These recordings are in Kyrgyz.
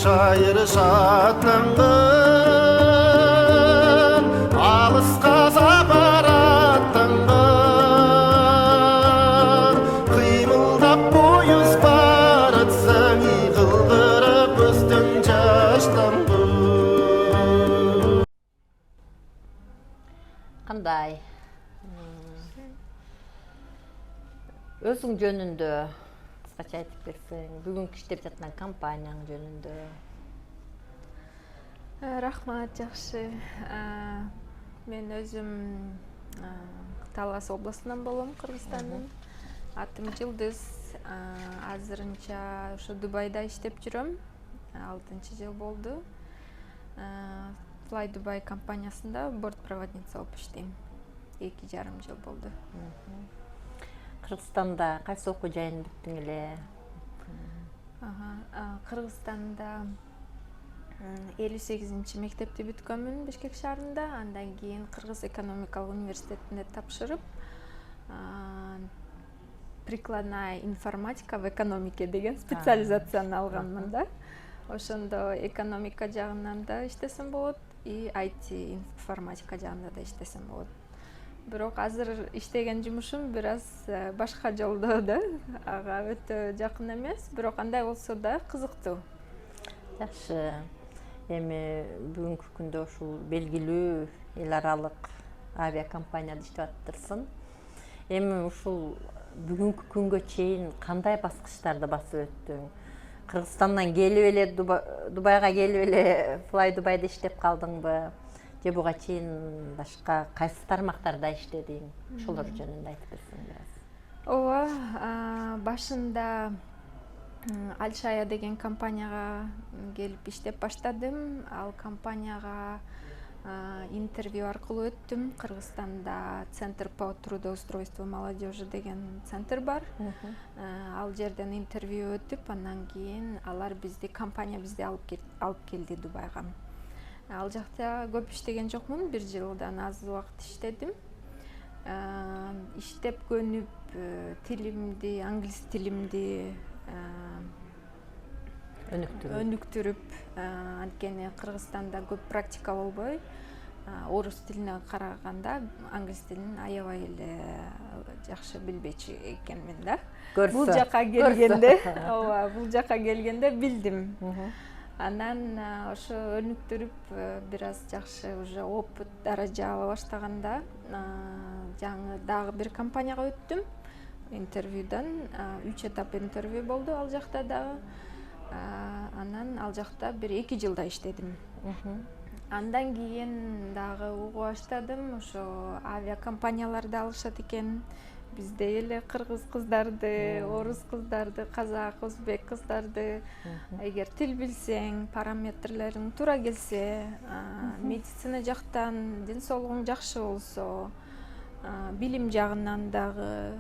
шайыр шатланган алыска сапар аттанган кыймылдап поезд баратсаң кылдырып өстүң жаштанды. Кандай? Өзүң жөнүндө кыскача айтып берсең, бүгүнкү иштеп жаткан компанияң жөнүндө. Рахмат, жакшы. Мен өзүм Талас областынан болом, Кыргызстандын. Атым Жылдыз. Азырынча ошо Дубайда иштеп жүрөм. 6-жыл болду. Fly Dubai компаниясында бортпроводница болуп иштейм. 2,5 жыл болду. Кыргызстанда кайсы окуу жайын бүттүң эле? Кыргызстанда 58 мектепти бүткөнмүн Бишкек шаарында. Андан кийин Кыргыз экономикалык университетинде тапшырып, прикладная информатика в экономике деген специализацияны алганмын да. Ошондо экономика жагынан да иштесем болот, и IT информатика жагында да иштесем болот. Бирок азыр иштеген жумушум бир аз башка жолдо да. Ага өтө жакын эмес, бирок андай болсо да кызыктуу. Жакшы. Эми бүгүнкү күндө ушул белгилүү эл аралык авиакомпанияда иштеп атырсың. Эми ушул бүгүнкү күнгө чейин кандай баскычтарды басып өттүң? Кыргызстандан келип эле Дубайга келип эле Fly Dubai'да иштеп калдыңбы? Же буга чейин башка кайсы тармактарда иштедиң? Ошолор жөнүндө айтып берсең biraz. Ооба, башында Алшая деген компанияга келип иштеп баштадым. Ал компанияга интервью аркылуу өттүм. Кыргызстанда Центр по трудоустройству молодежи деген центр бар. Ал жерден интервью өтүп, андан кийин алар компания бизди алып келди Дубайга. Ал жакта көп иштеген жокмун, 1 жылдан аз убакыт иштедим. Иштеп көнүп, тилимди, англис тилимди өнүктүрүп, анткени Кыргызстанда көп практика болбой, орус тилине караганда англис тилин аябай эле жакшы билбечү экенмин да. Бул жака келгенде билдим. Анан ошо өнүктүрүп, бир аз жакшы уже опыт даража ала баштаганда, жаңы дагы бир компанияга өттүм. Интервьюдан 3 этап интервью болду ал жакта дагы. Анан ал жакта 1-2 жылда иштедим. Андан кийин дагы угуп баштадым, ошо авиакомпанияларды алышат экен. Бизде эле кыргыз кыздарды, орус кыздарды, казак, өзбек кыздарды, эгер тил билсең, параметрлериң туура келсе, медицина жактан ден соолугуң жакшы болсо, билим жагынан дагы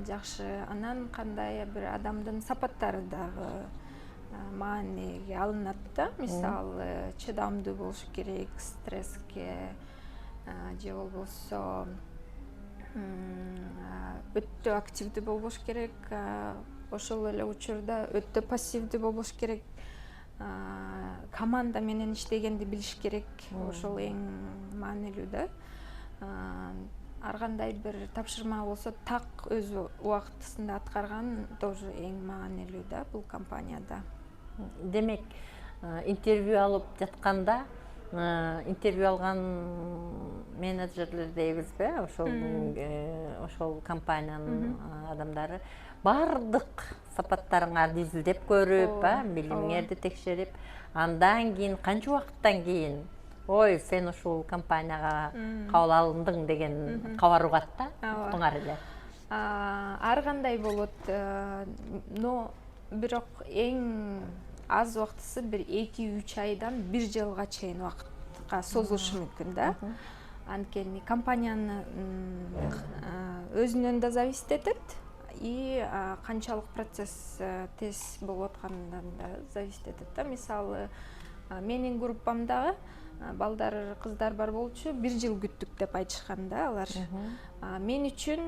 жакшы. Анан кандай бир адамдын сапаттары дагы мааниге алынат да. Мисалы, чыдамдуу болуш керек стресске, же болбосо өтө активдүү болбош керек. Ошол эле учурда өтө пассивдүү болбош керек. Команда менен иштегенди билиш керек. Ошол эң маанилүү да. Ар кандай бир тапшырма болсо так өз убактысында аткарган тоже эң маанилүү да бул компанияда. Демек, интервью алып жатканда, интервью алган менеджерлер дейбизби, ошол компаниянын адамдары бардык сапаттарыңарды изилдеп көрүп, билимиңерди текшерип, андан кийин канча убакыттан кийин ой, сен ушул компанияга кабыл алындың деген кабар угат да, уктуңар эле. Ар кандай болот, но бирок эң аз убактысы бир 2-3 айдан 1 жылга чейин убакытка созулушу мүмкүн да. Анткени компаниянын өзүнөн да зависит этет, и канчалык процесс тез болуп атканынан да зависит этет да. Мисалы, менин группамдагы балдар, кыздар бар болчу, 1 жыл күттүк деп айтышкан да алар. Мен үчүн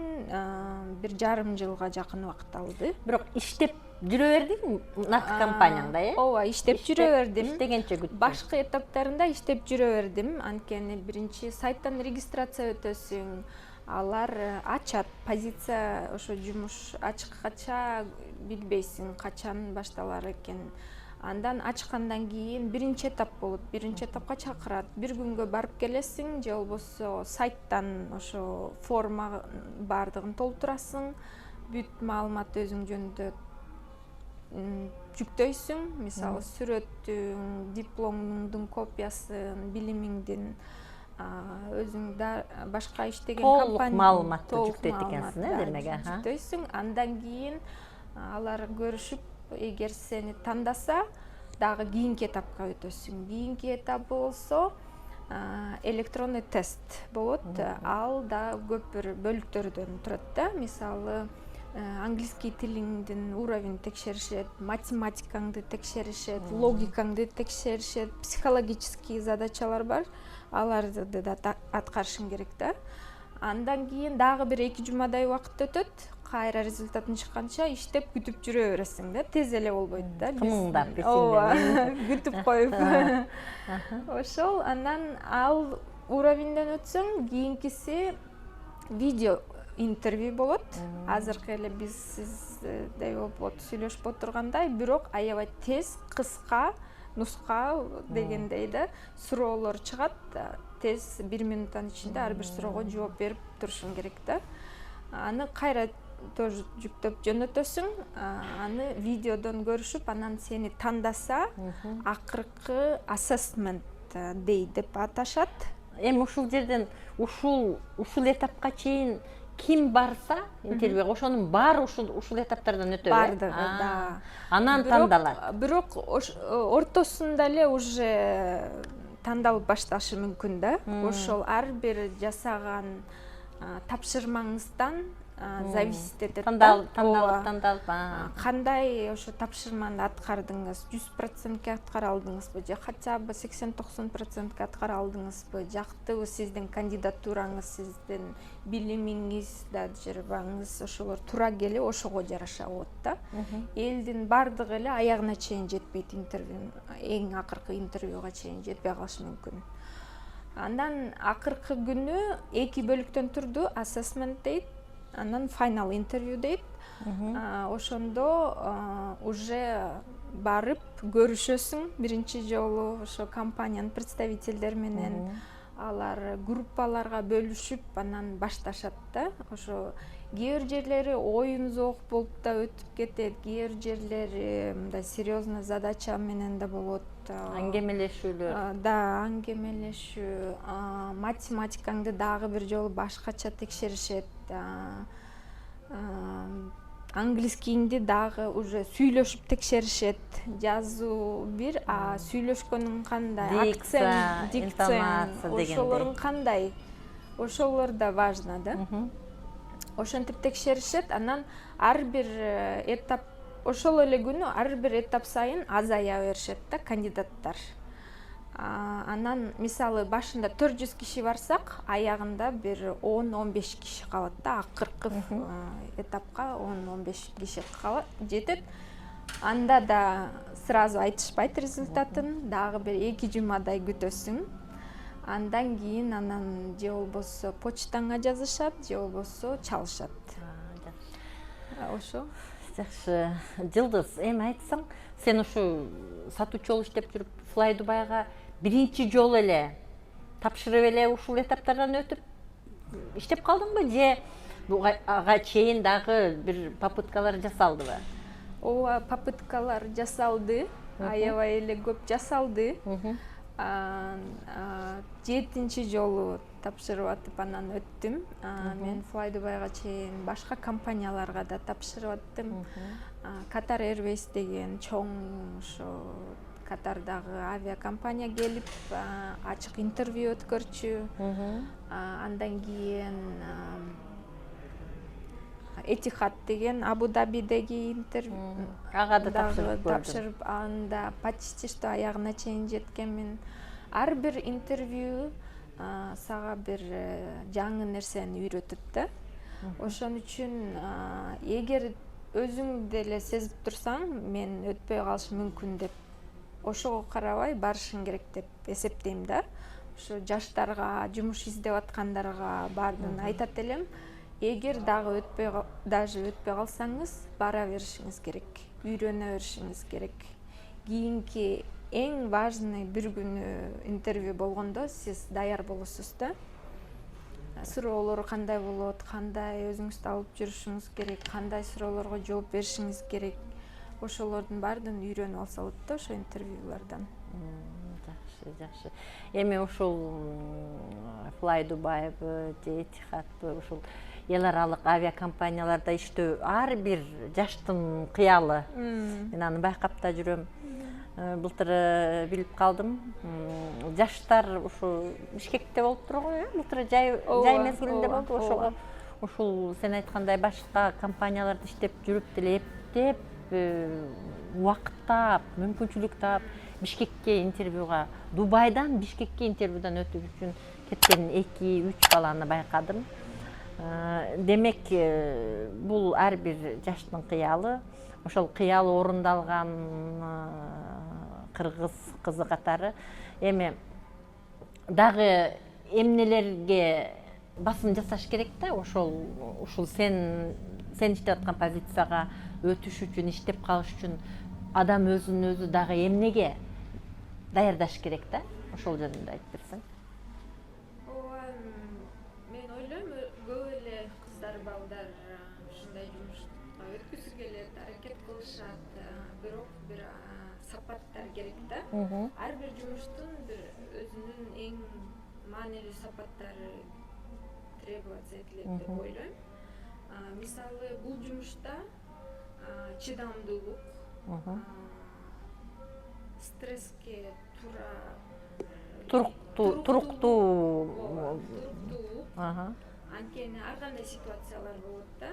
1,5 жылга жакын убакыт алды. Бирок иштеп жүрө бердиңби нақты компанияңда, Ооба, иштеп жүрө бердим. Иштегенче күттүм. Башкы этаптарында иштеп жүрө бердим. Анткени биринчи сайттан регистрация өтөсүң, алар ачат позиция, ошо жумуш ачкача билбейсиң качан башталар экен. Андан ачкандан кийин биринчи этап болот. Биринчи этапка чакырат. Бир күнгө барып келесиң, же болбосо сайттан ошо форма бардыгын толтурасың. Бүт маалымат өзүң жөнүндө жүктөйсүң. Мисалы сүрөтүң, дипломуңдун копиясын, билимиңдин, өзүңдө башка иштеген компания маалыматты жүктөйт экенсиң, демек. Жүктөйсүң. Андан кийин алар көрүшүп, эгер сени тандаса, дагы кийинки этапка өтөсүң. Кийинки этап болсо электронный тест болот. Ал да көп бир бөлүктөрдөн турат да. Мисалы, английский тилиңдин уровень текшеришет, математикаңды текшеришет, логикаңды текшеришет, психологический задачалар бар. Аларды да аткарышың керек да. Андан кийин дагы бир 2 жумадай убакыт өтөт. Кайра результатын чыкканча иштеп күтүп жүрө бересиң да. Тез эле болбойт да. Кымыңдап күтүп коюп. Ошол, анан ал уровеньден өтсөң, кийинкиси видео интервью болот. Азыркы эле биз сиздей болуп сүйлөшүп отургандай, бирок аябай тез, кыска, нуска дегендей да суроолор чыгат. Тез 1 минуттан ичинде ар бир суроого жооп берип турушуң керек да. Аны кайра тоже жүктөп жөнөтөсүң. Аны видеодон көрүшүп, анан сени тандаса, акыркы assessment дейт деп аташат. Эми ушул жерден ушул этапка чейин ким барса интервьюга, ошонун баары ушул этаптардан өтөбү. Бардыгы, да. Анан тандалат. Бирок ортосунда эле уже тандалып башташы мүмкүн да. Ошол ар бир жасаган тапшырмаңыздан зависит этет. Тандалып. Кандай ошо тапшырманы аткардыңыз, 100%ке аткара алдыңызбы, же хотя бы 80-90%ке аткара алдыңызбы, жактыбы сиздин кандидатураңыз, сиздин билимиңиз, тажрыйбаңыз, ошолор туура келип, ошого жараша болот да. Элдин бардыгы эле аягына чейин жетпейт интервью, эң акыркы интервьюга чейин жетпей калышы мүмкүн. Андан акыркы күнү 2 бөлүктөн турду, assessment дейт, анан final интервью дейт. Ошондо уже барып көрүшөсүң биринчи жолу ошо компаниянын представительдери менен. Алар группаларга бөлүшүп, анан башташат да. Ошо кээ бир жерлери оюн зоок болуп да өтүп кетет, кээ бир жерлери мындай серьезный задача менен да болот. Аңгемелешүүлөр. Да, аңгемелешүү, математикаңды дагы бир жолу башкача текшеришет. Английскийиңди дагы уже сүйлөшүп текшеришет. Жазуу бир, сүйлөшкөнүң кандай, акцент, дикция, ошолорун кандай, ошолор да важно да. Ошентип текшеришет, анан ар бир этап, ошол эле күнү ар бир этап сайын азая беришет да кандидаттар. Анан мисалы башында 400 киши барсак, аягында бир 10-15 киши калат да, акыркы этапка 10-15 киши калат, жетет. Анда да сразу айтышпайт результатын, дагы бир 2 жумадай күтөсүң. Андан кийин анан же болбосо почтаңа жазышат, же болбосо чалышат. Ошо. Жакшы. Жылдыз, эми айтсаң, сен ушу сатуучу болуп иштеп жүрүп, Fly Dubai биринчи жолу эле тапшырып эле ушул этаптардан өтүп иштеп калдыңбы, же буга чейин дагы бир попыткалар жасалдыбы? Ооба, попыткалар жасалды, аябай эле көп жасалды. 7-чи жолу тапшырып атып анан өттүм. Мен Fly Dubai чейин башка компанияларга да тапшырып аттым. Qatar Airways деген чоң ошо Катардагы авиакомпания келип, ачык интервью өткөрчү. Андан кийин Etihad деген Абу-Дабидеги интервью ага да тапшырып, анда почти что аягына чейин жеткенмин. Ар бир интервью сага бир жаңы нерсени үйрөтүп да. Ошон үчүн эгер өзүң деле сезип турсаң, мен өтпөй калышым мүмкүн деп, ошого карабай барышың керек деп эсептейм да. Ошо жаштарга, жумуш издеп аткандарга баардыгын айтат элем. Эгер даже өтпөй калсаңыз, бара беришиңиз керек, үйрөнө беришиңиз керек. Кийинки эң важный бир күнү интервью болгондо сиз даяр болосуз да. Суроолор кандай болот, кандай өзүңүздү алып жүрүшүңүз керек, кандай суроолорго жооп беришиңиз керек. Ошолордун баардыгын үйрөнүп алса болот да, ошо интервьюлардан. Жакшы. Эми ушул Fly Dubai же Etihadбы, ушул эл аралык авиакомпанияларда иштөө ар бир жаштын кыялы. Мен аны байкап да жүрөм. Былтыр билип калдым. Жаштар ушу Бишкекте болуп тургу, былтыр жай мезгилинде болду. Ошого ушул сен айткандай башка компанияларда иштеп жүрүп деле эптеп убакыт таап, мүмкүнчүлүк таап Бишкекке интервьюга, Дубайдан Бишкекке интервьюдан өтүп үчүн кеткен 2-3 баланы байкадым. Демек, бул ар бир жаштын кыялы. Ошол кыялы орундалган кыргыз кызы катары эми дагы эмнелерге басым жасаш керек да, ушул сен иштеп аткан позицияга өтүш үчүн, иштеп калыш үчүн адам өзүн өзү дагы эмнеге даярдаш керек да? Ошол жөнүндө айтып берсең. Мен ойлойм, көп эле кыздар, балдар ушундай жумушка өткүсү келет, аракет кылышат, бирок бир сапаттар керек да. Ар бир жумуштун бир өзүнүн эң маанилүү сапаттары требоваться этилет деп ойлойм. Мисалы, бул жумушта чыдамдуулук, стресске туруктуу, анткени ар кандай ситуациялар болот да.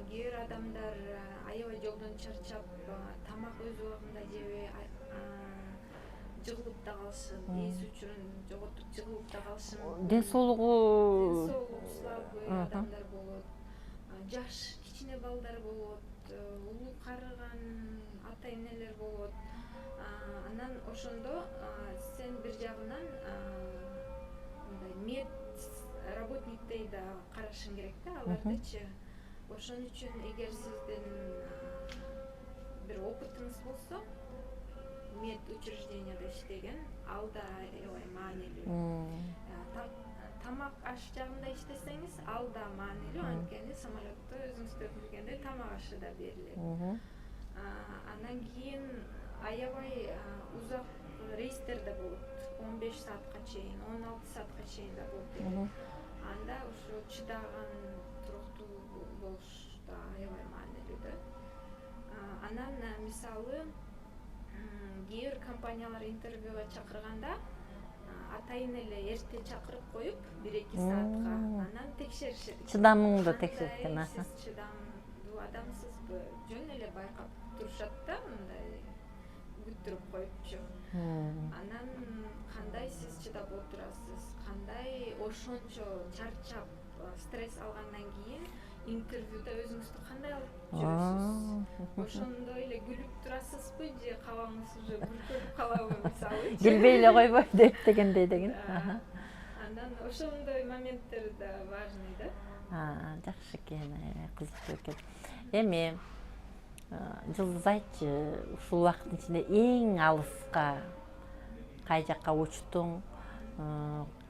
Кээ бир адамдар аябай жолдон чарчап, тамак өз убагында жебей, жыгылып да калышын, эс учурун жоготуп жыгылып да калышын. Ден соолугу слабый адамдар болот, жаш кичине балдар болот, улуу карыган ата энелер болот. Анан ошондо сен бир жагынан мындай мед работниктей да карашың керек да, алардычы. Ошон үчүн эгер сиздин бир опытыңыз болсо, мед учрежденияда иштеген, ал да аябай маанилүү. Тамак аш жагында иштесеңиз, ал да маанилүү, анткени самолетто өзүңүздөр билгендей тамак ашы да берилет. Андан кийин аябай узак рейстер да болот. 15 саатка чейин, 16 саатка чейин да болот. Анда ошо чыдаган, туруктуу болуш да аябай маанилүү да. Анан мисалы, кээ бир компаниялар интервьюга чакырганда ата энеле эрте чакырып коюп 1-2 саатка, анан текшеришет. Чыдамыңды текшерткен. Сиз чыдамдуу адамсызбы? Жөн эле байкап турушат да, мындай күттүрүп коюпчу. Анан кандай сиз чыдап отурасыз, кандай ошончо чарчап, стресс алгандан кийин интервьюда өзүңүздү кандай алып жүрөсүз? Ошондой эле күлүп турасызбы же кабагыңыз уже бүркөнүп калабы, мисалы? Келбей эле койбой деп дегендей деген. Андан ошондой моменттер да важный да. Жакшы экен, кызыктуу экен. Эми Жылдыз айтчы, ушул убакыттын ичинде эң алыска кай жакка учтуң?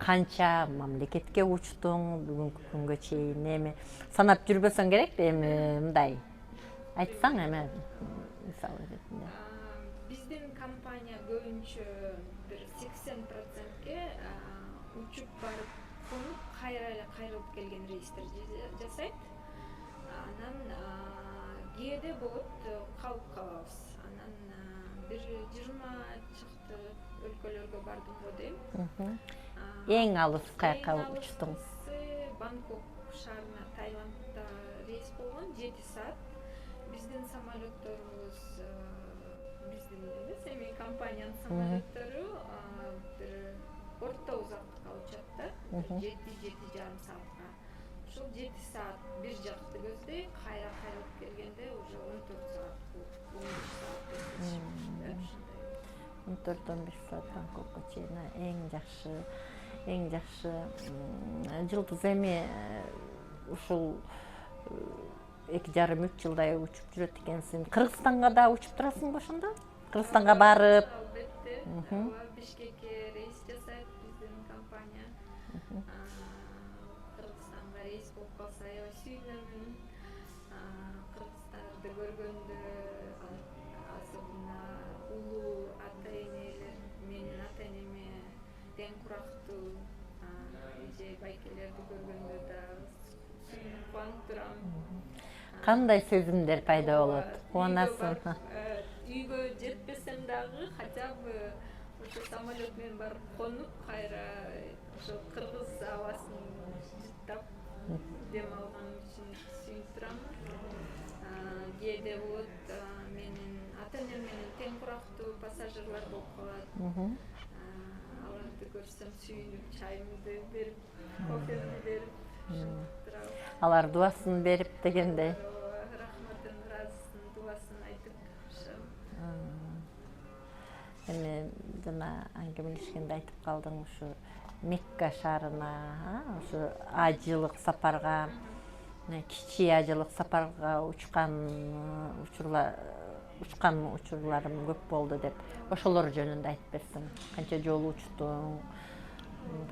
Канча мамлекетке учтуң бүгүнкү күнгө чейин? Эми санап жүрбөсөң керек, эми мындай айтсаң, эми мисалы ретинде. Биздин компания көбүнчө бир 80%ке учуп барып, конуп, кайра эле кайрылып келген рейстер жасайт. Анан кээде болот калып калабыз. Анан бир 20 чакты өлкөлөргө бардым го дейм. Эң алыс каяка учтуң? Бангкок шаарына, Таиландда рейс болгон 7 саат. Биздин самолетторубуз, биздин эмес, эми компаниянын самолеттору бир орто узактыкка учат да, 7-7,5 саатка. Ошол 7 саат бир жакты көздөй, кайра кайрылып келгенде уже 14 саат, 15 саат өтүшүп да, ушундай. 14-15 саат Бангкокко чейин эң жакшы Жылдыз эми ушул 2,5-3 жылдай учуп жүрөт экенсиң. Кыргызстанга да учуп турасың ошондо? Кыргызстанга барып. Албетте, Бишкекке рейс жасайт биздин компания. Кыргызстанга рейс болуп калса аябай сүйүнөмүн. Кыргызстарды көргөндө особенно улуу ата-энелер, менин ата-энеме тең курактуу эже байкелерди көргөндө да сүйүнүп кубанып турам. Кандай сезимдер пайда болот? Кубанасың? Үйгө жетпесем дагы хотя бы ошо самолет менен барып конуп, кайра ошо кыргыз абасын жыттап дем алган үчүн сүйүнүп турам. Кээде болот менин ата-энем менен тең курактуу пассажирлар болуп калат. Аларды көрсөм сүйүнүп, чайымды берип, кофемди берип турам. Алар дубасын берип дегендей. Рахматын, ыраазысын, дубасын айтып ошо. Эми жана аңгемелешкенде айтып калдың ушу Мекка шаарына, ушу ажылык сапарга, кичи ажылык сапарга учкан учурларым көп болду деп. Ошолор жөнүндө айтып берсең. Канча жолу учтуң?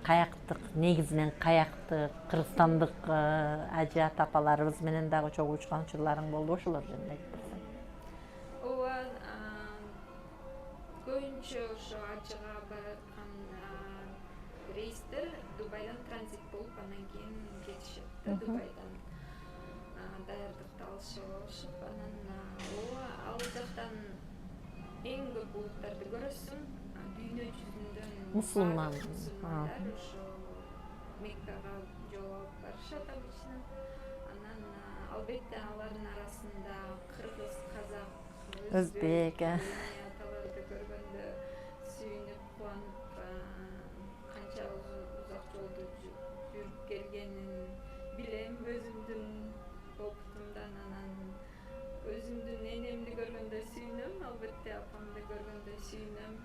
Каяктык, негизинен каяктык, кыргызстандык ажы ата апаларыбыз менен дагы чогуу учкан учурларың болду, ошолор жөнүндө айтып берсең. Ооба, көбүнчө ошо ажыга бараткан рейстер Дубайдан транзит болуп, анан кийин кетишет да Дубайдан. Даярдыкты алышып, анан ал жактан эң көп улуттарды көрөсүң. Дүйнө жүзүндөн мусулмандар ошо Меккага жол алып барышат обычно. Анан албетте алардын арасында кыргыз, казак, өзбек, аталарды көргөндө сүйүнүп, кубанып, канча узак жолду жүрүп келгенин билем өзүмдүн опытымдан. Анан өзүмдүн энемди көргөндө сүйүнөм, албетте апамды көргөндө сүйүнөм.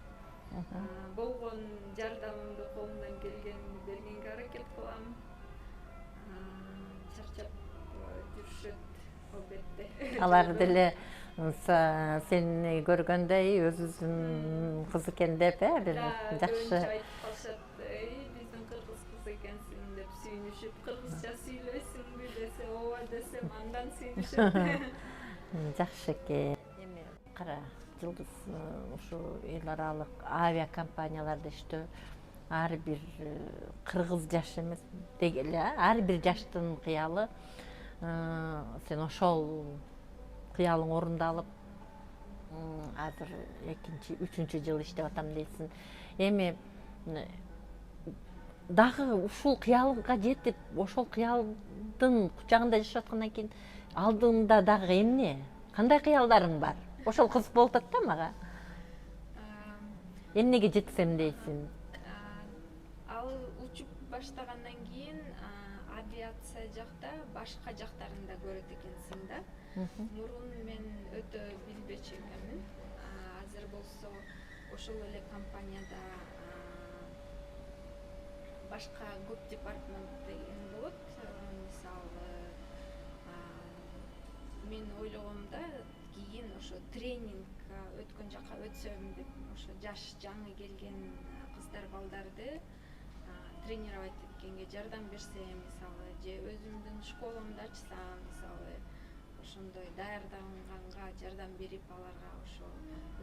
Болгон жардамымды колумдан келгенин бергенге аракет кылам. Чарчап жүрүшөт албетте. Алар деле сени көргөндөй өзүбүздүн кыз экен деп, бир жакшы айтып калышат, биздин кыргыз кыз экенсиң деп сүйүнүшүп, кыргызча сүйлөйсүңбү десе, ооба десем, андан сүйүнүшөт. Жакшы экен. Эми кара, Жылдыз ушу эл аралык авиакомпанияларда иштөө ар бир кыргыз жаш эмес деги эле, ар бир жаштын кыялы. Сен ошол кыялың орундалып, азыр 2-3 жыл иштеп атам дейсиң. Эми дагы ушул кыялга жетип, ошол кыялдын кучагында жашап аткандан кийин алдыңда дагы эмне? Кандай кыялдарың бар? Ошол кызык болуп атат да мага. Эмнеге жетсем дейсиң? Ал учуп баштагандан кийин авиация жакта башка жактарын да көрөт экенсиң да. Мурун мен өтө билбечү экенмин. Азыр болсо ошол эле компанияда башка көп департамент деген болот. Мисалы, мен ойлогомда кийин ошо тренинг өткөн жака өтсөм деп, ошо жаш жаңы келген кыздар балдарды тренировать эткенге жардам берсе, мисалы, же өзүмдүн школамды ачсам, мисалы, ошондой даярданганга жардам берип, аларга ошо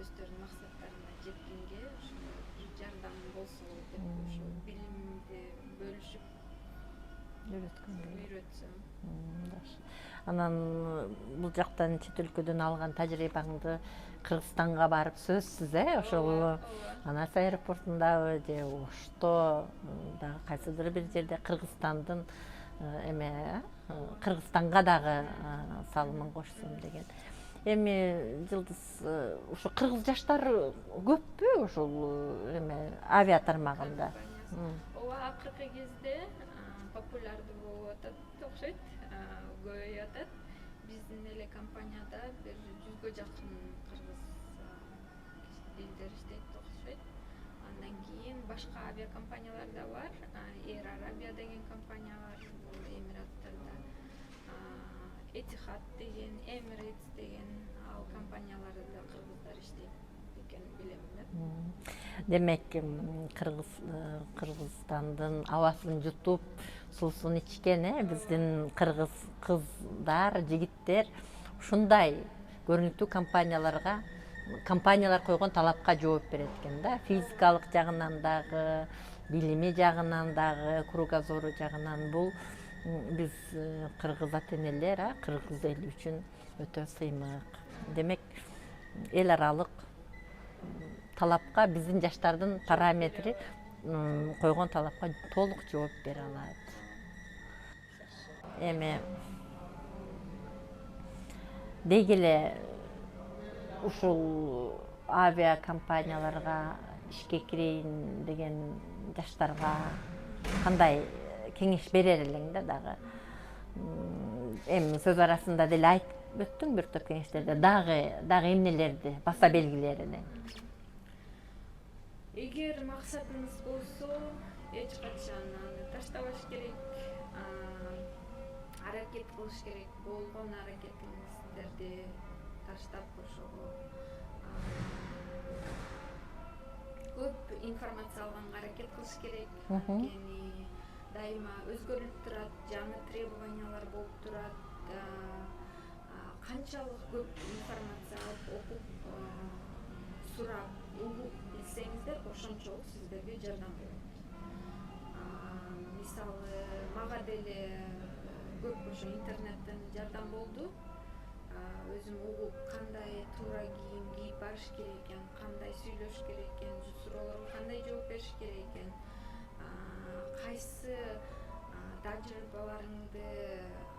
өздөрүнүн максаттарына жеткенге ошондой жардам болсо деп, ошо билимди бөлүшүп үйрөтсөм. Анан бул жактан чет өлкөдөн алган тажрыйбаңды Кыргызстанга барып сөзсүз, ошол Анас аэропортундабы же Ошто дагы кайсыдыр бир жерде Кыргызстандын Кыргызстанга дагы салымын кошсом деген. Эми Жылдыз ушу кыргыз жаштары көппү ошол авиа тармагында? ооба акыркы кезде популярдуу болуп атат окшойт, көбөйүп атат. Биздин эле компанияда бир 100гө жакын кыргыз лидер иштейт окшойт. Андан кийин башка авиакомпаниялар да бар. Air Arabia деген компания бар, бул Эмираттарда. Etihad деген, Emirates деген ал компанияларда кыргыздар иштейт экенин билем да. Демек, Кыргызстандын абасын жутуп, суусун ичкен, биздин кыргыз кыздар, жигиттер ушундай көрүнүктүү компаниялар койгон талапка жооп берет экен да. Физикалык жагынан дагы, билими жагынан дагы, кругозору жагынан бул биз кыргыз ата-энелер, кыргыз эли үчүн өтө сыймык. Демек, эл аралык талапка биздин жаштардын параметри койгон талапка толук жооп бере алат. Эми деги эле ушул авиакомпанияларга ишке кирейин деген жаштарга кандай кеңеш берер элең да дагы? Эми сөз арасында деле айтып өттүң бир топ кеңештерде, дагы эмнелерди баса белгилери? Эгер максатыңыз болсо, эч качан аны таштабаш керек, аракет кылыш керек, болгон аракетиңиздерди таштап ошого көп информация алганга аракет кылыш керек. Анткени дайыма өзгөрүлүп турат, жаңы требованиялар болуп турат. Канчалык көп информация алып, окуп, сурап, угуп билсеңиздер, ошончолук сиздерге жардам болот. Мисалы, мага деле көп ошо интернеттен жардам болду. Өзүм угуп, кандай туура кийим кийип барыш керек экен, кандай сүйлөш керек экен, суроолорго кандай жооп бериш керек экен, кайсы тажрыйбаларыңды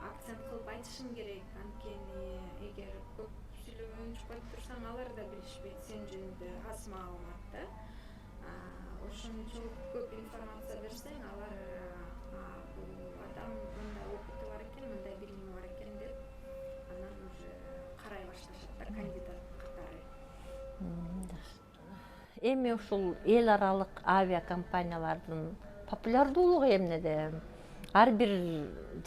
акцент кылып айтышың керек. Анткени эгер көп сүйлөбөй унчукпай турсаң, алар да билишпейт сен жөнүндө аз маалымат да. Ошончолук көп информация берсең, алар бул адам мындай опыты бар экен, мындай билими бар экен деп, анан уже карай башташат да кандидат катары. Эми ушул эл аралык авиакомпаниялардын популярдуулугу эмнеде? Ар бир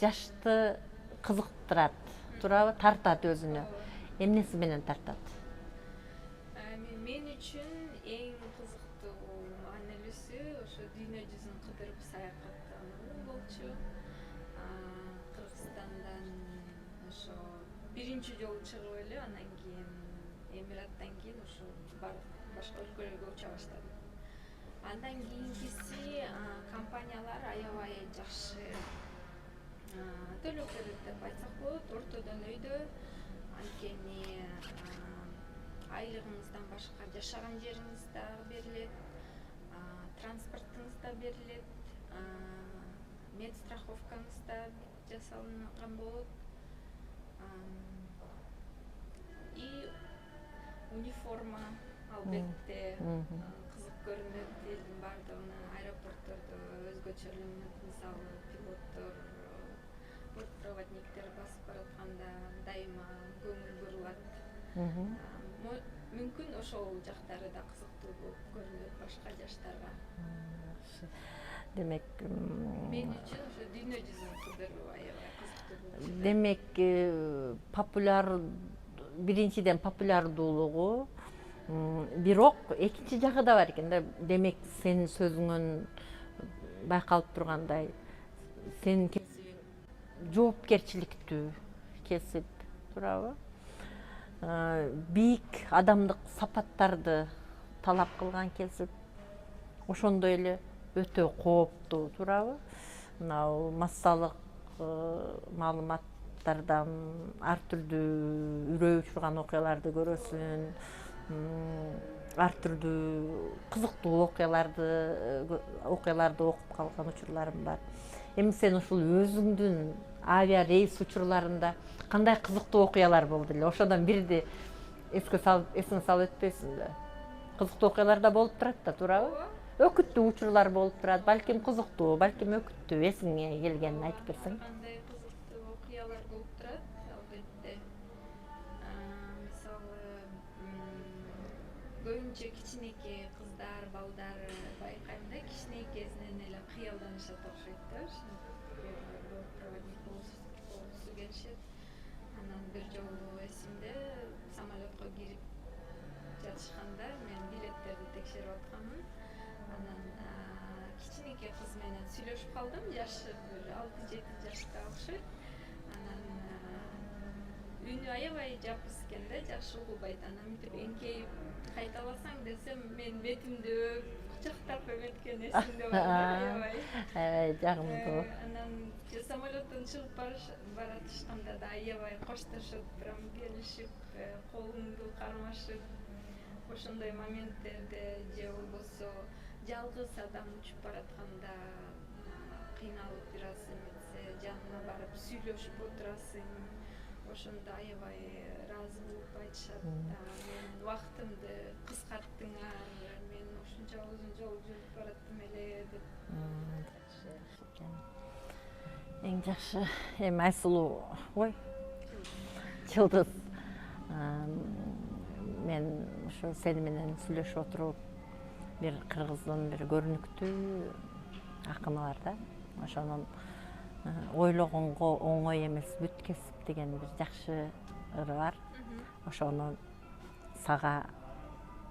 жашты кызыктырат, туурабы? Тартат өзүнө. Эмнеси менен тартат? Мен үчүн эң кызыктуу маанилүүсү ошо дүйнө жүзүн кыдырып саякаттануу болчу. Кыргызстандан ошо биринчи жолу чыгып эле, андан кийин Эмираттан кийин ошо башка өлкөлөргө уча баштадым. Андан кийинкиси компаниялар аябай жакшы төлөп берет деп айтсак болот, ортодон өйдө. Анткени айлыгыңыздан башка жашаган жериңиз да берилет, транспортуңуз да берилет, медстраховкаңыз да жасалынган болот. И униформа албетте кызык көрүнөт, элдин баардыгына аэропорттордо өзгөчөлөнөт. Мисалы, пилоттор, бортпроводниктер басып баратканда дайыма көңүл бурулат. Мүмкүн ошол жактары да кызыктуу болуп көрүнөт башка жаштарга. Демек, Мен үчүн ошо дүйнө жүзүн кыдыруу аябай кызыктуу болчу. Демек, биринчиден популярдуулугу, бирок экинчи жагы да бар экен да. Демек, сенин сөзүңөн байкалып тургандай, сенин кесибиң жоопкерчиликтүү кесип, туурабы? Бийик адамдык сапаттарды талап кылган кесип, ошондой эле өтө кооптуу, туурабы? Мынау массалык маалыматтардан ар түрдүү үрөй учурган окуяларды көрөсүң, ар түрдүү кызыктуу окуяларды окуп калган учурларым бар. Эми сен ушул өзүңдүн авиа рейс учурларында кандай кызыктуу окуялар болду эле? Ошодон бирди эсиңе салып өтпөйсүңбү? Кызыктуу окуялар да болуп турат да, туурабы? өкүттүү учурлар болуп турат, балким кызыктуу, балким өкүттүү, эсиңе келгенин айтып берсең. Кандай кызыктуу окуялар болуп турат, албетте. Мисалы, көбүнчө кичинекей кыздар, балдар байкайм да, кичинекей кезинен эле кыялданышат окшойт да, проводник болгусу келишет. Анан бир жолу эсимде, самолетко кирип жатышканда мен билеттерди текшерип атканмын. Анан кичинекей кыз менен сүйлөшүп калдым, жашы бир 6-7 жашта окшойт. Анан үнү аябай жапыс экен да, жакшы угулбайт. Анан мынтип эңкейип кайталасаң десем, мен бетимди өөп кучактап эметкен эсимде бар да, аябай. Аябай жагымдуу. Анан самолеттон чыгып баратышканда да аябай коштошуп, прям келишип, колумду кармашып, ошондой моменттерде же болбосо жалгыз адам учуп баратканда кыйналып бир аз эметсе, жанына барып сүйлөшүп отурасың. Ошондо аябай ыраазы болуп айтышат да, менин убактымды кыскарттыңар, мен ушунча узун жол жүрүп бараттым эле деп. Эң жакшы эми Айсулуу, ой, Жылдыз, мен ошо сени менен сүйлөшүп отуруп, бир кыргыздын бир көрүнүктүү акыны бар да, ошонун ойлогонго оңой эмес бүт кесип деген бир жакшы ыры бар. Ошону сага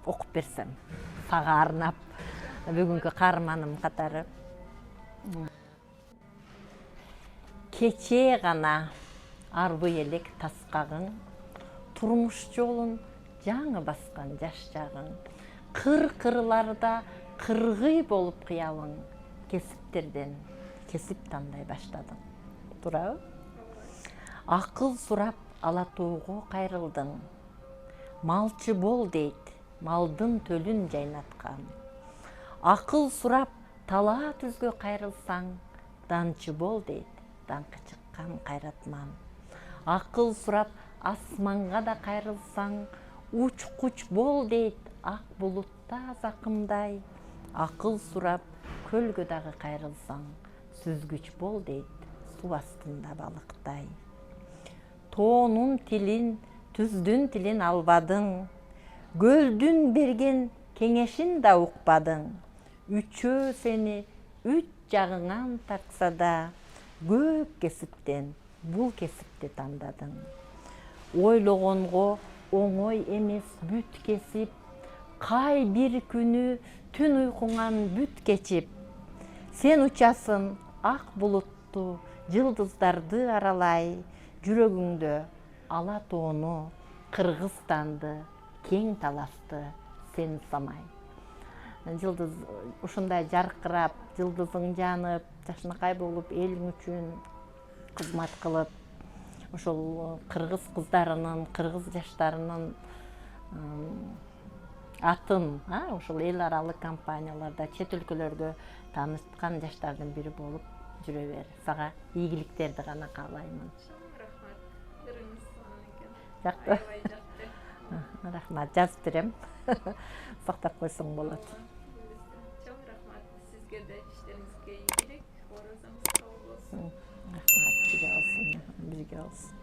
окуп берсем, сага арнап, бүгүнкү каарманым катары. Кечээ гана арбы элек таскагың, турмуш жолун жаңы баскан жаш жагың, кыр-кырларда кыргый болуп кыялың, кесиптерден кесип тандай баштадың. Туурабы? Акыл сурап алатууго кайрылдың, малчы бол дейт, малдын төлүн жайнаткан. Акыл сурап талаа түзгө кайрылсаң, данчы бол дейт, даңкы чыккан кайратман. Акыл сурап асманга да кайрылсаң, уч-куч бол дейт, ак булутта закымдай. Акыл сурап көлгө дагы кайрылсаң, сүзгүч бол дейт, суу астында балыктай. Тоонун тилин, түздүн тилин албадың, көлдүн берген кеңешин да укпадың. Үчөө сени үч жагыңан тартса да, көп кесиптен бул кесипти тандадың. Ойлогонго оңой эмес бүт кесип, кай бир күнү түн уйкуңан бүт кечип. Сен учасың ак булутту, жылдыздарды аралай, жүрөгүңдө ала тоону, Кыргызстанды, кең таласты сен самай. Жылдыз ушундай жаркырап, жылдызың жанып, жакшынакай болуп, элиң үчүн кызмат кылып, ошол кыргыз кыздарынын, кыргыз жаштарынын атын ошол эл аралык компанияларда, чет өлкөлөргө тааныткан жаштардын бири болуп жүрө бер. Сага ийгиликтерди гана каалаймын. Рахмат. Ырыңыз сонун экен. Жакты. Аябай жакты. Рахмат, жазып берем. Сактап койсоң болот. Чоң рахмат. Сизге да иштериңизге ийгилик, оорузуңуз кабыл болсун. Рахмат, бирге болсун.